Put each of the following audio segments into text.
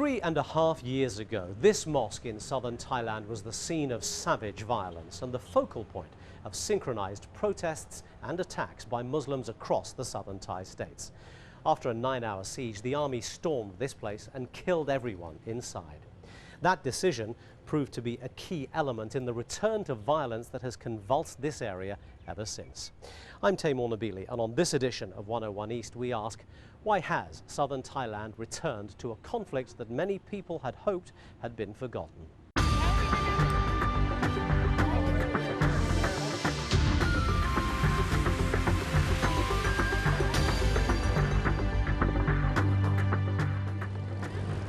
3.5 years ago, this mosque in southern Thailand was the scene of savage violence and the focal point of synchronized protests and attacks by Muslims across the southern Thai states. After a 9-hour siege, the army stormed this place and killed everyone inside. That decision proved to be a key element in the return to violence that has convulsed this area ever since. I'm Taimur Nabili, and on this edition of 101 East, we ask, why has southern Thailand returned to a conflict that many people had hoped had been forgotten?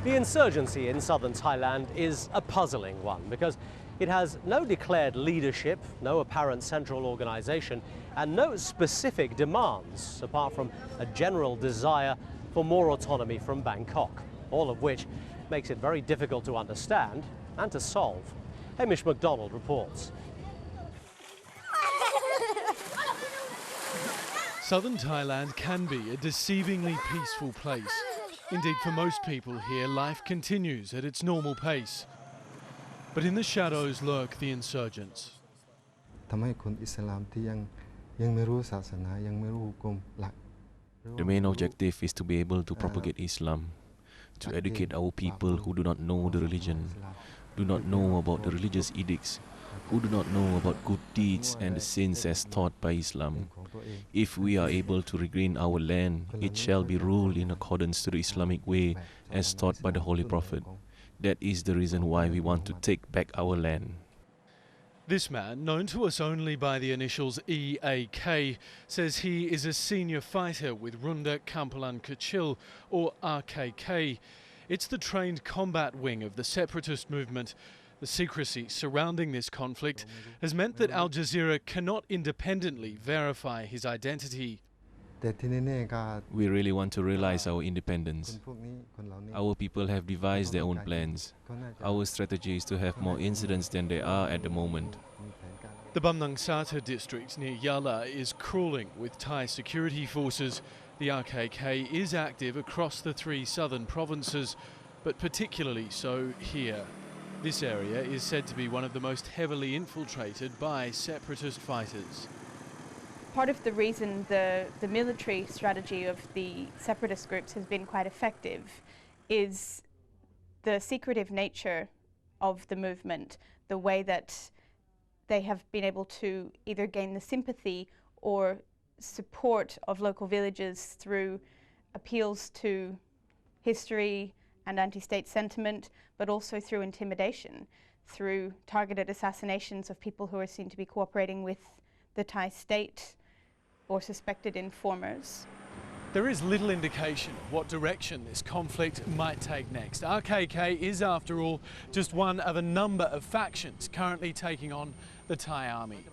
The insurgency in southern Thailand is a puzzling one because it has no declared leadership, no apparent central organization, and no specific demands apart from a general desire for more autonomy from Bangkok, all of which makes it very difficult to understand and to solve. HAMISH MACDONALD reports. Southern Thailand can be a deceivingly peaceful place. Indeed, for most people here, life continues at its normal pace. But in the shadows lurk the insurgents. The main objective is to be able to propagate Islam, to educate our people who do not know the religion, do not know about the religious edicts, who do not know about good deeds and the sins as taught by Islam. If we are able to regain our land, it shall be ruled in accordance to the Islamic way as taught by the Holy Prophet. That is the reason why we want to take back our land. This man, known to us only by the initials EAK, says he is a senior fighter with RUNDA, KAMPULA and KECIL, or RKK. It's the trained combat wing of the separatist movement. The secrecy surrounding this conflict has meant that Al Jazeera cannot independently verify his identity. We really want to realize our independence. Our people have devised their own plans. Our strategy is to have more incidents than there are at the moment. The Bamnang Sata district near Yala is crawling with Thai security forces. The RKK is active across the 3 southern provinces, but particularly so here. This area is said to be one of the most heavily infiltrated by separatist fighters. Part of the reason the military strategy of the separatist groups has been quite effective is the secretive nature of the movement, the way that they have been able to either gain the sympathy or support of local villages through appeals to history and anti-state sentiment, but also through intimidation, through targeted assassinations of people who are seen to be cooperating with the Thai state or suspected informers. There is little indication of what direction this conflict might take next. RKK is, after all, just one of a number of factions currently taking on the Thai army.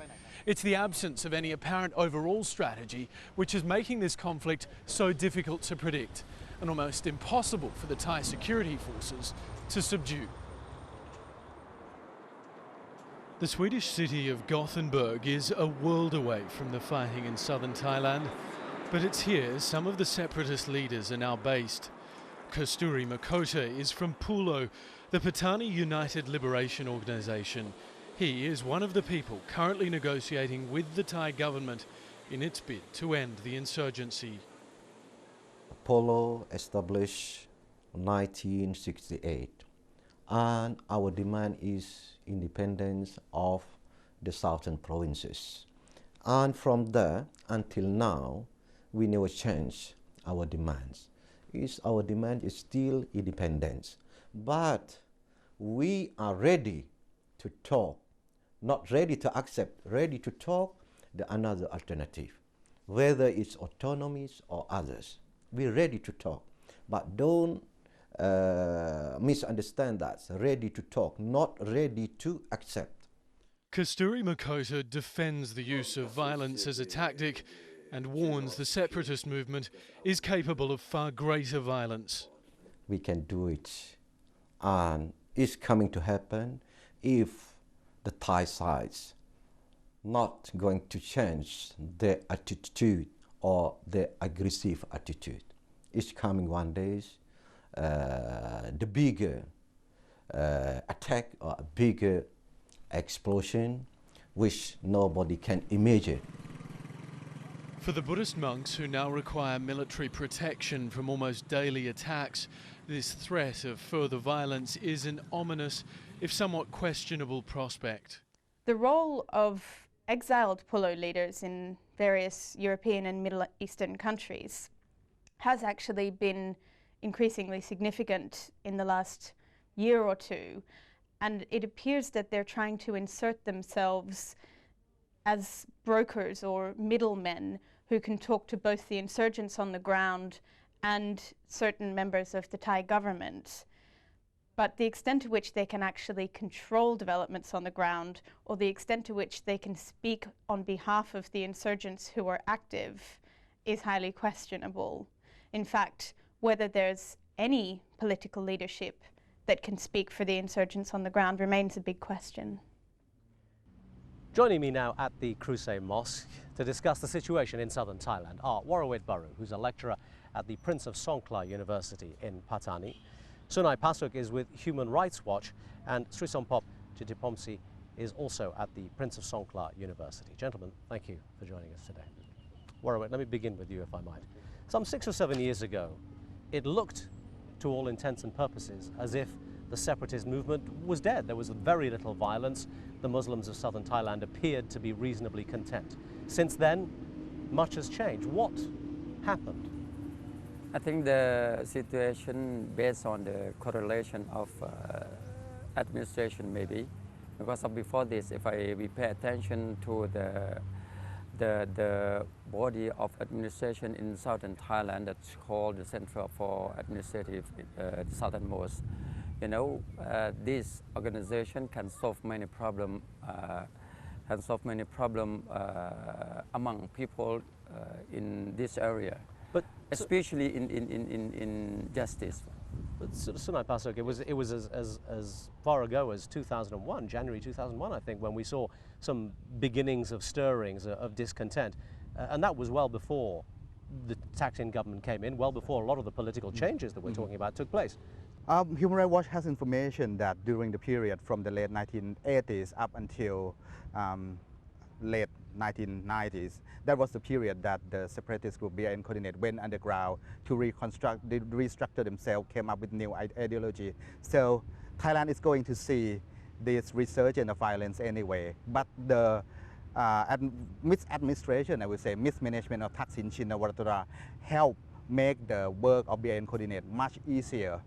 It's the absence of any apparent overall strategy which is making this conflict so difficult to predict and almost impossible for the Thai security forces to subdue. The Swedish city of Gothenburg is a world away from the fighting in southern Thailand, but it's here some of the separatist leaders are now based. KASTURI MAKHOTA is from Pulo, the PATTANI United Liberation Organization. He is one of the people currently negotiating with the Thai government in its bid to end the insurgency. Polo established 1968, and our demand is independence of the southern provinces. And from there until now, we never change our demands. Our demand is still independence, but we are ready to talk, not ready to accept, ready to talk another alternative, whether it's autonomies or others. We're ready to talk, but don't misunderstand that. Ready to talk, not ready to accept. KASTURI MAKHOTA defends the use of violence as a tactic and warns the separatist movement is capable of far greater violence. We can do it, and it's coming to happen if the Thai sides not going to change their attitude or their aggressive attitude. It's coming one day, the bigger attack or a bigger explosion which nobody can imagine. For the Buddhist monks who now require military protection from almost daily attacks, this threat of further violence is an ominous, if somewhat questionable prospect. The role of exiled Pulo leaders in various European and Middle Eastern countries has actually been increasingly significant in the last year or two, and it appears that they're trying to insert themselves as brokers or middlemen who can talk to both the insurgents on the ground and certain members of the Thai government. But the extent to which they can actually control developments on the ground, or the extent to which they can speak on behalf of the insurgents who are active, is highly questionable. In fact, whether there's any political leadership that can speak for the insurgents on the ground remains a big question. Joining me now at the Crusade Mosque to discuss the situation in southern Thailand are Worawit, who's a lecturer at the Prince of Songkla University in Pattani. Sunai Pasuk is with Human Rights Watch, and Srisompob Jitpiromsri is also at the Prince of Songkla University. Gentlemen, thank you for joining us today. Worawit, let me begin with you if I might. Some 6 or 7 years ago, it looked to all intents and purposes as if the separatist movement was dead. There was very little violence. The Muslims of southern Thailand appeared to be reasonably content. Since then, much has changed. What happened? I think the situation based on the correlation of administration maybe, because of before this, if we pay attention to the body of administration in southern Thailand that's called the Center for Administrative Southernmost, you know, this organization can solve many problems among people in this area. But especially in justice. But Sunai Pasuk, it was as far ago as 2001, January 2001, I think, when we saw some beginnings of stirrings of discontent, and that was well before the Thaksin government came in, well before a lot of the political changes that we're talking about took place. Human Rights Watch has information that during the period from the late 1980s up until late 1990s, that was the period that the separatist group BIN Coordinate went underground to restructure themselves, came up with new ideology. So Thailand is going to see this resurgence of violence anyway. But the misadministration, I would say, mismanagement of Thaksin Shinawatra helped make the work of BIN Coordinate much easier.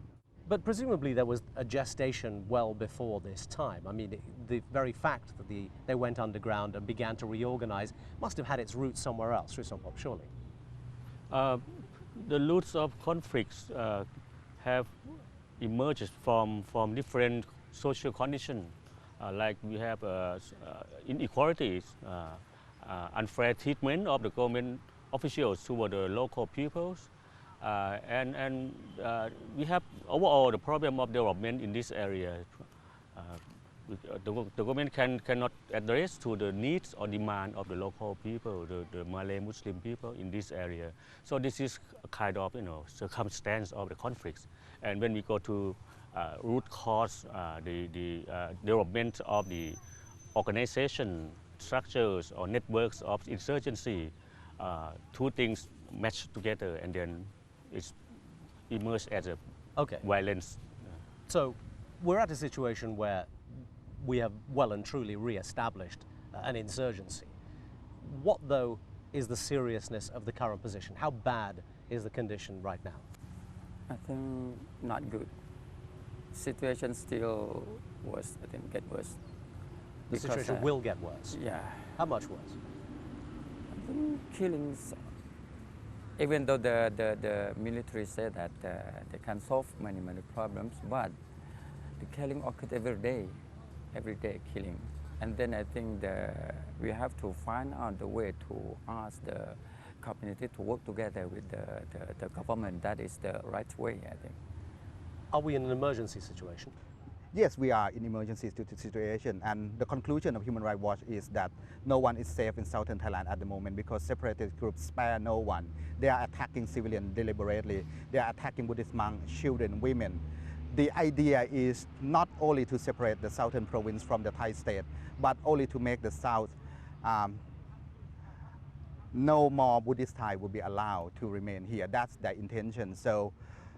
But presumably there was a gestation well before this time. I mean, the very fact that they went underground and began to reorganize must have had its roots somewhere else, Srisompob, surely. The roots of conflicts have emerged from different social conditions. Like we have inequalities, unfair treatment of the government officials toward the local peoples. And we have overall the problem of development in this area. The government cannot address to the needs or demand of the local people, the Malay Muslim people in this area. So this is a kind of circumstance of the conflicts. And when we go to root cause, the development of the organization structures or networks of insurgency, two things match together and then it's emerged as a violence. So we're at a situation where we have well and truly re-established an insurgency. What, though, is the seriousness of the current position? How bad is the condition right now? I think not good. Situation still worse, I think, get worse. The situation will get worse? Yeah. How much worse? I think killings, even though the military said that they can solve many problems, but the killing occurred every day killing. And then I think we have to find out the way to ask the community to work together with the government. That is the right way, I think. Are we in an emergency situation? Yes, we are in emergency situation, and the conclusion of Human Rights Watch is that no one is safe in southern Thailand at the moment because separatist groups spare no one. They are attacking civilians deliberately. They are attacking Buddhist monks, children, women. the idea is not only to separate the southern province from the Thai state, but only to make the south no more Buddhist Thai will be allowed to remain here. That's their intention. So,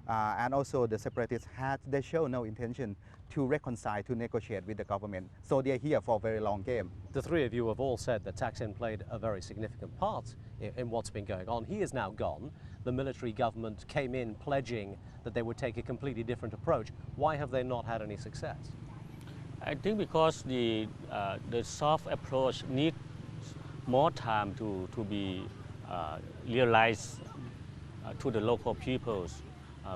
and also the separatists they show no intention to reconcile, to negotiate with the government. So they're here for a very long game. The three of you have all said that Thaksin played a very significant part in what's been going on. He is now gone. The military government came in pledging that they would take a completely different approach. Why have they not had any success? I think because the soft approach needs more time to be realized to the local peoples.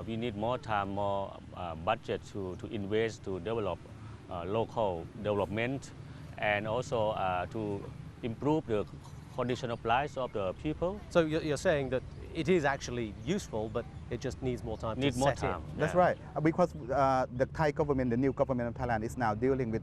We need more time, more budget to invest to develop local development, and also to improve the condition of life of the people. So you're saying that it is actually useful, but it just needs more time to set in. That's right, because the Thai government, the new government of Thailand, is now dealing with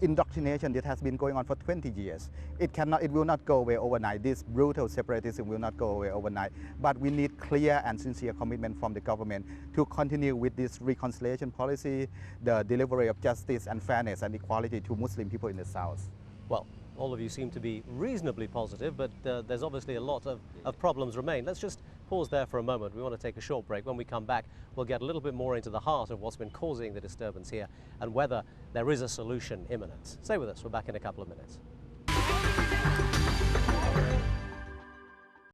indoctrination that has been going on for 20 years. It will not go away overnight. This brutal separatism will not go away overnight. But we need clear and sincere commitment from the government to continue with this reconciliation policy, the delivery of justice and fairness and equality to Muslim people in the South. Well, all of you seem to be reasonably positive, but there's obviously a lot of problems remain. Let's just pause there for a moment. We want to take a short break. When we come back, we'll get a little bit more into the heart of what's been causing the disturbance here and whether there is a solution imminent. Stay with us. We're back in a couple of minutes.